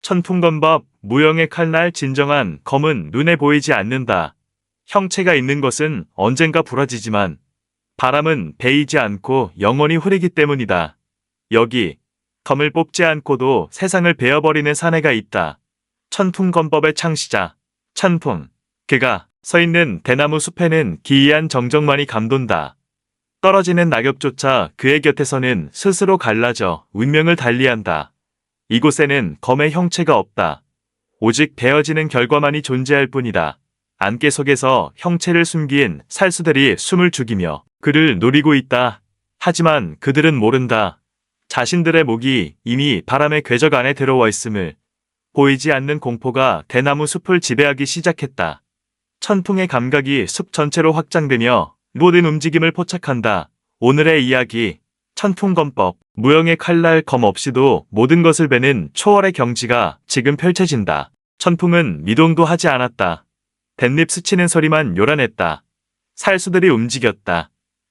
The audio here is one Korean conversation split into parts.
천풍검법, 무용의 칼날 진정한 검은 눈에 보이지 않는다. 형체가 있는 것은 언젠가 부러지지만 바람은 베이지 않고 영원히 흐르기 때문이다. 여기 검을 뽑지 않고도 세상을 베어버리는 사내가 있다. 천풍검법의 창시자 천풍. 그가 서 있는 대나무 숲에는 기이한 정적만이 감돈다. 떨어지는 낙엽조차 그의 곁에서는 스스로 갈라져 운명을 달리한다. 이곳에는 검의 형체가 없다. 오직 베어지는 결과만이 존재할 뿐이다. 안개 속에서 형체를 숨긴 살수들이 숨을 죽이며 그를 노리고 있다. 하지만 그들은 모른다. 자신들의 목이 이미 바람의 궤적 안에 들어와 있음을. 보이지 않는 공포가 대나무 숲을 지배하기 시작했다. 천풍의 감각이 숲 전체로 확장되며 모든 움직임을 포착한다. 오늘의 이야기, 천풍검법, 무용의 칼날 검 없이도 모든 것을 베는 초월의 경지가 지금 펼쳐진다. 천풍은 미동도 하지 않았다. 댄잎 스치는 소리만 요란했다. 살수들이 움직였다.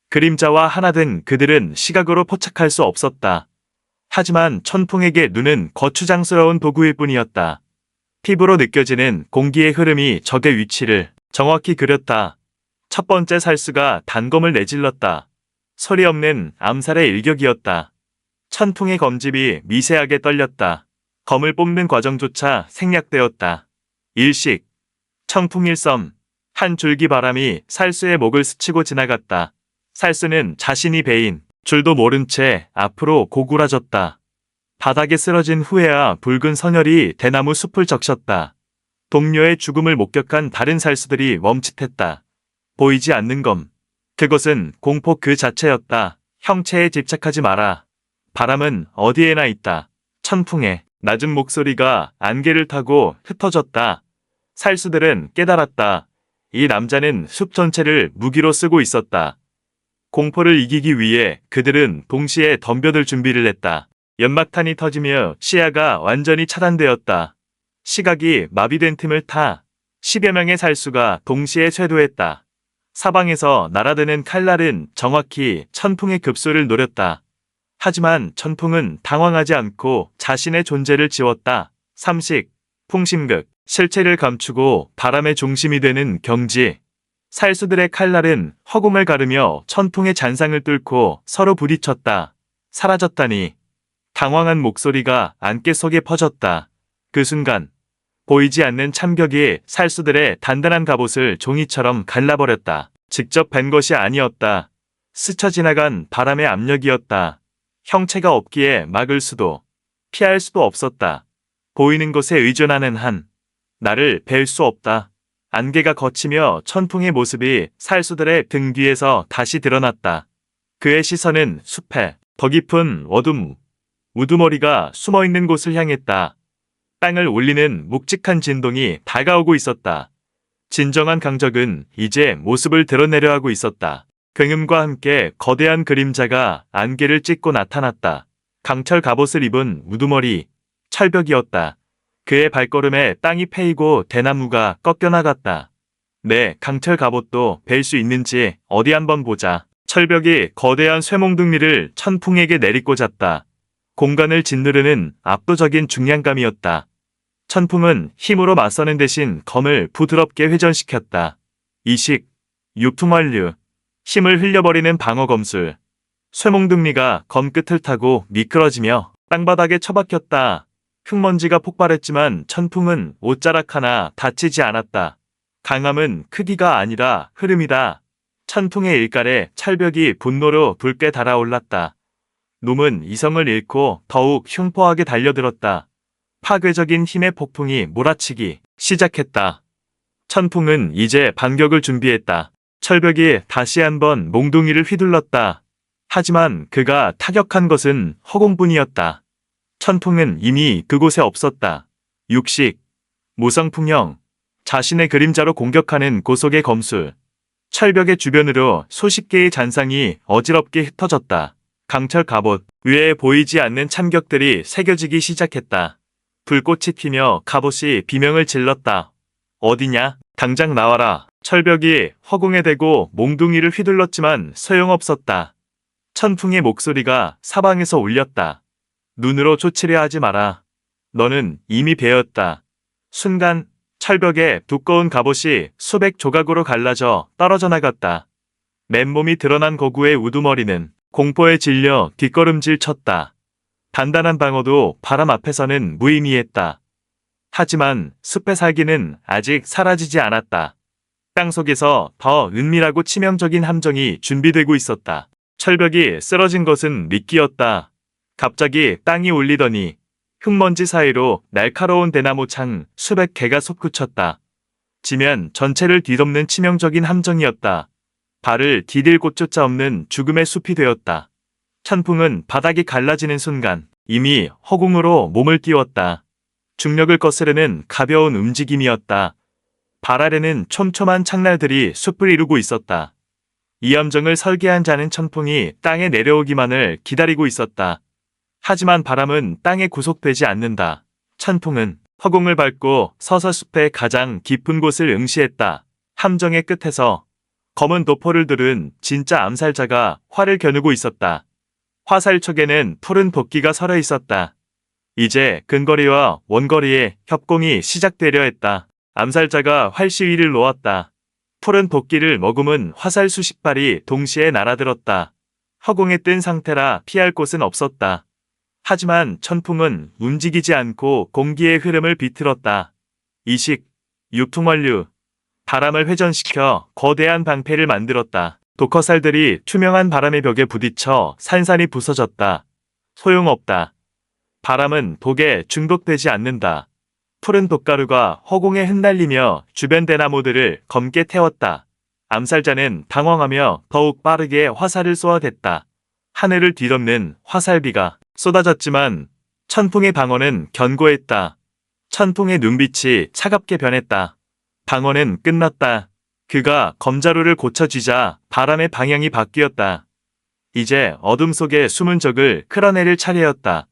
그림자와 하나 된 그들은 시각으로 포착할 수 없었다. 하지만 천풍에게 눈은 거추장스러운 도구일 뿐이었다. 피부로 느껴지는 공기의 흐름이 적의 위치를 정확히 그렸다. 첫 번째 살수가 단검을 내질렀다. 소리 없는 암살의 일격이었다. 천풍의 검집이 미세하게 떨렸다. 검을 뽑는 과정조차 생략되었다. 일식, 청풍일섬, 한 줄기 바람이 살수의 목을 스치고 지나갔다. 살수는 자신이 베인 줄도 모른 채 앞으로 고꾸라졌다. 바닥에 쓰러진 후에야 붉은 선혈이 대나무 숲을 적셨다. 동료의 죽음을 목격한 다른 살수들이 멈칫했다. 보이지 않는 검. 그것은 공포 그 자체였다. 형체에 집착하지 마라. 바람은 어디에나 있다. 천풍의 낮은 목소리가 안개를 타고 흩어졌다. 살수들은 깨달았다. 이 남자는 숲 전체를 무기로 쓰고 있었다. 공포를 이기기 위해 그들은 동시에 덤벼들 준비를 했다. 연막탄이 터지며 시야가 완전히 차단되었다. 시각이 마비된 틈을 타 10여 명의 살수가 동시에 쇄도했다. 사방에서 날아드는 칼날은 정확히 천풍의 급소를 노렸다. 하지만 천풍은 당황하지 않고 자신의 존재를 지웠다. 삼식, 풍심극, 실체를 감추고 바람의 중심이 되는 경지. 살수들의 칼날은 허공을 가르며 천풍의 잔상을 뚫고 서로 부딪혔다. 사라졌다니. 당황한 목소리가 안개 속에 퍼졌다. 그 순간 보이지 않는 참격이 살수들의 단단한 갑옷을 종이처럼 갈라버렸다. 직접 벤 것이 아니었다. 스쳐 지나간 바람의 압력이었다. 형체가 없기에 막을 수도 피할 수도 없었다. 보이는 것에 의존하는 한 나를 뵐 수 없다. 안개가 걷히며 천풍의 모습이 살수들의 등 뒤에서 다시 드러났다. 그의 시선은 숲에 더 깊은 어둠, 우두머리가 숨어있는 곳을 향했다. 땅을 울리는 묵직한 진동이 다가오고 있었다. 진정한 강적은 이제 모습을 드러내려 하고 있었다. 굉음과 함께 거대한 그림자가 안개를 찢고 나타났다. 강철 갑옷을 입은 우두머리, 철벽이었다. 그의 발걸음에 땅이 패이고 대나무가 꺾여나갔다. 내 강철 갑옷도 뵐 수 있는지 어디 한번 보자. 철벽이 거대한 쇠몽둥이를 천풍에게 내리꽂았다. 공간을 짓누르는 압도적인 중량감이었다. 천풍은 힘으로 맞서는 대신 검을 부드럽게 회전시켰다. 이식, 육퉁활류, 힘을 흘려버리는 방어검술. 쇠몽둥이가 검 끝을 타고 미끄러지며 땅바닥에 처박혔다. 흙먼지가 폭발했지만 천풍은 옷자락 하나 다치지 않았다. 강함은 크기가 아니라 흐름이다. 천풍의 일갈에 철벽이 분노로 붉게 달아올랐다. 놈은 이성을 잃고 더욱 흉포하게 달려들었다. 파괴적인 힘의 폭풍이 몰아치기 시작했다. 천풍은 이제 반격을 준비했다. 철벽이 다시 한번 몽둥이를 휘둘렀다. 하지만 그가 타격한 것은 허공뿐이었다. 천풍은 이미 그곳에 없었다. 육식, 무성풍형, 자신의 그림자로 공격하는 고속의 검술. 철벽의 주변으로 수십 개의 잔상이 어지럽게 흩어졌다. 강철 갑옷 위에 보이지 않는 참격들이 새겨지기 시작했다. 불꽃이 튀며 갑옷이 비명을 질렀다. 어디냐? 당장 나와라. 철벽이 허공에 대고 몽둥이를 휘둘렀지만 소용없었다. 천풍의 목소리가 사방에서 울렸다. 눈으로 쫓으려 하지 마라. 너는 이미 배었다. 순간 철벽에 두꺼운 갑옷이 수백 조각으로 갈라져 떨어져 나갔다. 맨몸이 드러난 거구의 우두머리는 공포에 질려 뒷걸음질 쳤다. 단단한 방어도 바람 앞에서는 무의미했다. 하지만 숲의 살기는 아직 사라지지 않았다. 땅속에서 더 은밀하고 치명적인 함정이 준비되고 있었다. 철벽이 쓰러진 것은 미끼였다. 갑자기 땅이 울리더니 흙먼지 사이로 날카로운 대나무 창 수백 개가 솟구쳤다. 지면 전체를 뒤덮는 치명적인 함정이었다. 발을 디딜 곳조차 없는 죽음의 숲이 되었다. 천풍은 바닥이 갈라지는 순간 이미 허공으로 몸을 띄웠다. 중력을 거스르는 가벼운 움직임이었다. 발 아래는 촘촘한 창날들이 숲을 이루고 있었다. 이 함정을 설계한 자는 천풍이 땅에 내려오기만을 기다리고 있었다. 하지만 바람은 땅에 구속되지 않는다. 천풍은 허공을 밟고 서서 숲의 가장 깊은 곳을 응시했다. 함정의 끝에서 검은 도포를 들은 진짜 암살자가 활을 겨누고 있었다. 화살촉에는 푸른 도끼가 서려 있었다. 이제 근거리와 원거리의 협공이 시작되려 했다. 암살자가 활시위를 놓았다. 푸른 도끼를 머금은 화살 수십 발이 동시에 날아들었다. 허공에 뜬 상태라 피할 곳은 없었다. 하지만 천풍은 움직이지 않고 공기의 흐름을 비틀었다. 이식, 유풍원류, 바람을 회전시켜 거대한 방패를 만들었다. 독화살들이 투명한 바람의 벽에 부딪혀 산산이 부서졌다. 소용없다. 바람은 독에 중독되지 않는다. 푸른 독가루가 허공에 흩날리며 주변 대나무들을 검게 태웠다. 암살자는 당황하며 더욱 빠르게 화살을 쏘아댔다. 하늘을 뒤덮는 화살비가 쏟아졌지만 천풍의 방어는 견고했다. 천풍의 눈빛이 차갑게 변했다. 방어는 끝났다. 그가 검자루를 고쳐쥐자 바람의 방향이 바뀌었다. 이제 어둠 속에 숨은 적을 끌어내릴 차례였다.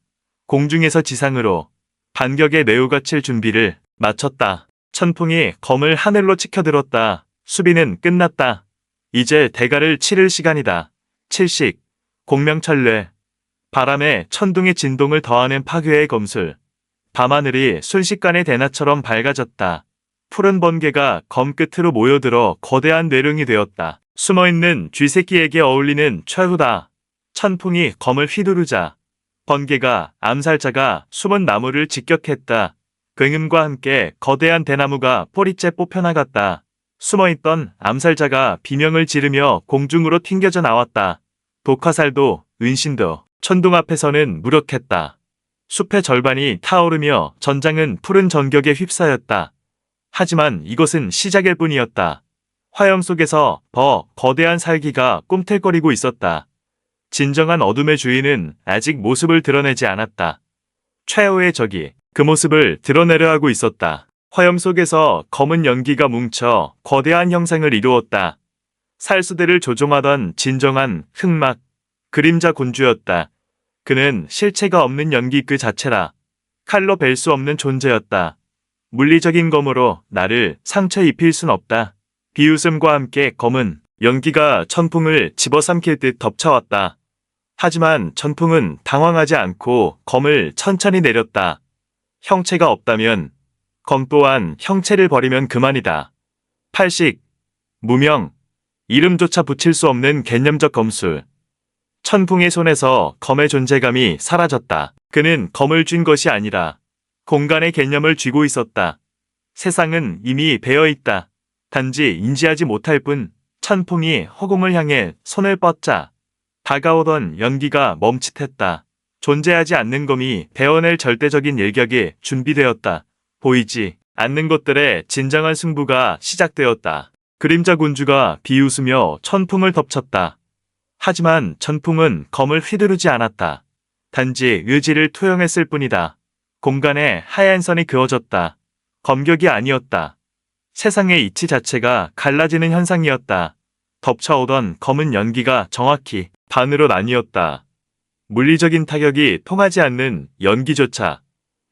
공중에서 지상으로 반격의 내우가 칠 준비를 마쳤다. 천풍이 검을 하늘로 치켜들었다. 수비는 끝났다. 이제 대가를 치를 시간이다. 칠식, 공명철례, 바람에 천둥의 진동을 더하는 파괴의 검술. 밤하늘이 순식간에 대낮처럼 밝아졌다. 푸른 번개가 검 끝으로 모여들어 거대한 뇌릉이 되었다. 숨어있는 쥐새끼에게 어울리는 최후다. 천풍이 검을 휘두르자 번개가 암살자가 숨은 나무를 직격했다. 굉음과 함께 거대한 대나무가 뿌리째 뽑혀나갔다. 숨어있던 암살자가 비명을 지르며 공중으로 튕겨져 나왔다. 독화살도 은신도 천둥 앞에서는 무력했다. 숲의 절반이 타오르며 전장은 푸른 전격에 휩싸였다. 하지만 이것은 시작일 뿐이었다. 화염 속에서 더 거대한 살기가 꿈틀거리고 있었다. 진정한 어둠의 주인은 아직 모습을 드러내지 않았다. 최후의 적이 그 모습을 드러내려 하고 있었다. 화염 속에서 검은 연기가 뭉쳐 거대한 형상을 이루었다. 살수대를 조종하던 진정한 흑막, 그림자 군주였다. 그는 실체가 없는 연기 그 자체라. 칼로 벨 수 없는 존재였다. 물리적인 검으로 나를 상처 입힐 순 없다. 비웃음과 함께 검은 연기가 천풍을 집어삼킬 듯 덮쳐왔다. 하지만 천풍은 당황하지 않고 검을 천천히 내렸다. 형체가 없다면 검 또한 형체를 버리면 그만이다. 팔식, 무명, 이름조차 붙일 수 없는 개념적 검술. 천풍의 손에서 검의 존재감이 사라졌다. 그는 검을 쥔 것이 아니라 공간의 개념을 쥐고 있었다. 세상은 이미 배어있다. 단지 인지하지 못할 뿐. 천풍이 허공을 향해 손을 뻗자 다가오던 연기가 멈칫했다. 존재하지 않는 검이 베어낼 절대적인 일격이 준비되었다. 보이지 않는 것들의 진정한 승부가 시작되었다. 그림자 군주가 비웃으며 천풍을 덮쳤다. 하지만 천풍은 검을 휘두르지 않았다. 단지 의지를 투영했을 뿐이다. 공간에 하얀 선이 그어졌다. 검격이 아니었다. 세상의 이치 자체가 갈라지는 현상이었다. 덮쳐오던 검은 연기가 정확히 반으로 나뉘었다. 물리적인 타격이 통하지 않는 연기조차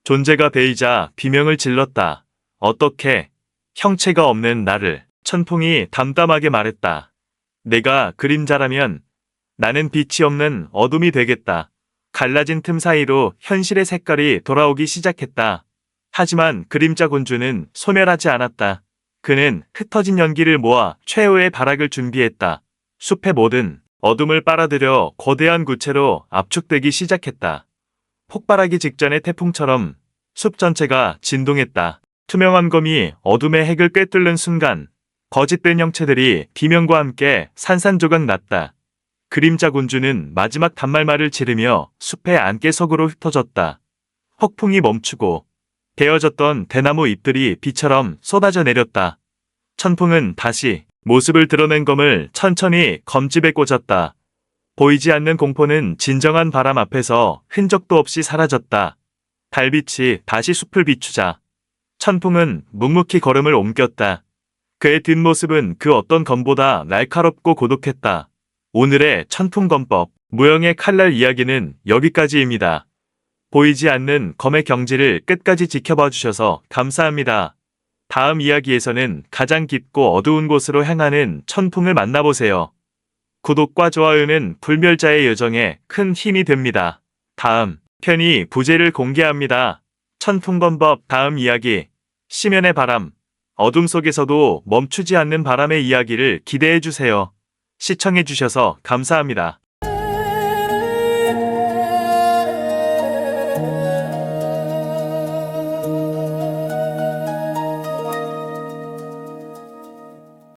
존재가 베이자 비명을 질렀다. 어떻게 형체가 없는 나를. 천풍이 담담하게 말했다. 내가 그림자라면 나는 빛이 없는 어둠이 되겠다. 갈라진 틈 사이로 현실의 색깔이 돌아오기 시작했다. 하지만 그림자 군주는 소멸하지 않았다. 그는 흩어진 연기를 모아 최후의 발악을 준비했다. 숲의 모든 어둠을 빨아들여 거대한 구체로 압축되기 시작했다. 폭발하기 직전의 태풍처럼 숲 전체가 진동했다. 투명한 검이 어둠의 핵을 꿰뚫는 순간 거짓된 형체들이 비명과 함께 산산조각 났다. 그림자 군주는 마지막 단말말을 지르며 숲의 안개석으로 흩어졌다. 폭풍이 멈추고 베어졌던 대나무 잎들이 비처럼 쏟아져 내렸다. 천풍은 다시 모습을 드러낸 검을 천천히 검집에 꽂았다. 보이지 않는 공포는 진정한 바람 앞에서 흔적도 없이 사라졌다. 달빛이 다시 숲을 비추자 천풍은 묵묵히 걸음을 옮겼다. 그의 뒷모습은 그 어떤 검보다 날카롭고 고독했다. 오늘의 천풍검법, 무영의 칼날 이야기는 여기까지입니다. 보이지 않는 검의 경지를 끝까지 지켜봐 주셔서 감사합니다. 다음 이야기에서는 가장 깊고 어두운 곳으로 향하는 천풍을 만나보세요. 구독과 좋아요는 불멸자의 여정에 큰 힘이 됩니다. 다음 편이 부제를 공개합니다. 천풍검법 다음 이야기, 심연의 바람. 어둠 속에서도 멈추지 않는 바람의 이야기를 기대해주세요. 시청해주셔서 감사합니다.